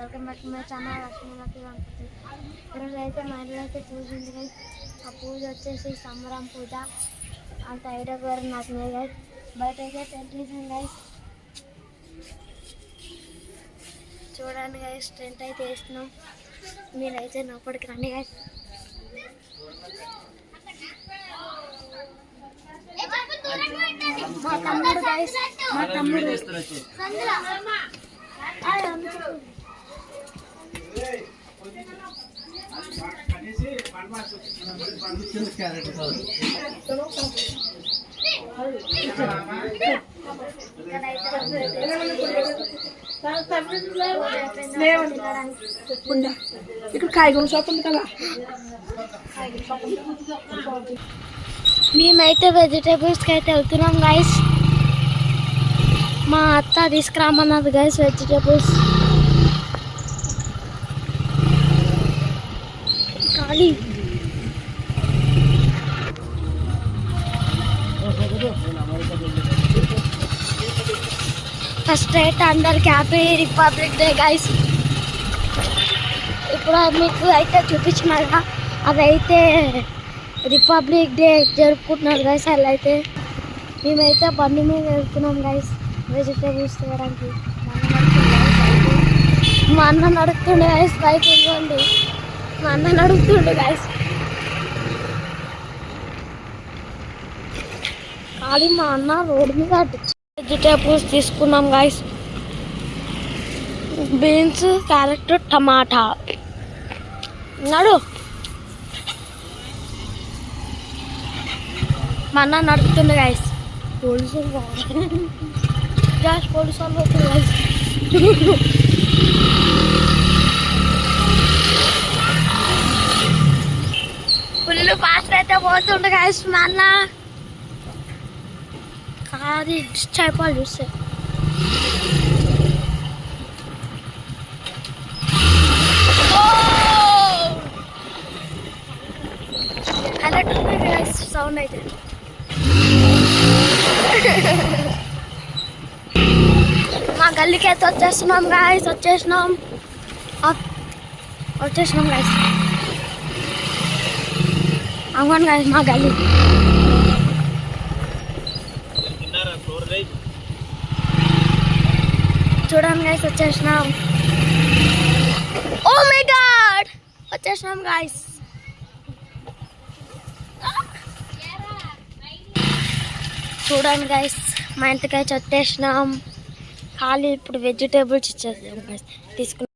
Welcome back to my channel లక్ష్మీలకి గణపతి. ఈరోజు అయితే మా ఇంట్లో అయితే పూజ ఉంది గైస్. ఆ పూజ వచ్చేసి సంబరం పూజ అంత ఐడియా కూడా నాకు లేదు గైస్. బయట అయితే టెంట్ వేసాం గైస్. చూడండి గైస్, టెంట్ అయితే వేస్తున్నాం. మీరైతే లోపలికి రండి గైస్. మా తమ్ముడు గైస్, మా తమ్ముడు ఇక్కడ కాయగూర షాప్ ఉంది కదా. మేమైతే వెజిటేబుల్స్కి అయితే వెళ్తున్నాం గైస్. మా అత్త తీసుకురామన్నది గైస్ వెజిటేబుల్స్. ఖాళీ ఫస్ట్ అయితే అందరికి హ్యాపీ రిపబ్లిక్ డే గైస్. ఇప్పుడు మీకు అయితే చూపించిన అదైతే రిపబ్లిక్ డే జరుపుకుంటున్నారు గైస్. అలా అయితే మేమైతే బండి మీద వెళ్తున్నాం గైస్ వెజిటేబుల్స్ తీయడానికి. మా అన్న నడుపుతుండే గైస్, బైక్ ఇవ్వండి. మా అన్న నడుపుతుండే గైస్. ఖాళీ మా అన్న రోడ్డు మీద వెజిటేబుల్స్ తీసుకున్నాం గైస్. బీన్స్, క్యారెట్, టమాటా. నడు మా అన్న నడుపుతుండే గైస్. పోలీసులు పోలీసు వాళ్ళు వస్తుంది గైస్. ఫుల్ ఫాస్ట్ అయితే పోతుండే గైస్. మా అన్న అది డిస్ట్ అయిపోవాలి చూస్తే. అన్నట్టుంది గైస్ సౌండ్ అయితే. మా గల్లీకి అయితే వచ్చేస్తున్నాం గాయస్. వచ్చేసినాం గాయస్. అవును గాయస్, మా గల్లీ చూడండి గాయస్. వచ్చేసినాం. ఓ మై గాడ్, వచ్చేసినాం గాయస్. చూడండి గైస్, మా ఇంటికి అయితే వచ్చేసినాం. ఖాళీ ఇప్పుడు వెజిటేబుల్స్ ఇచ్చేసాం గైస్. తీసుకున్నాం.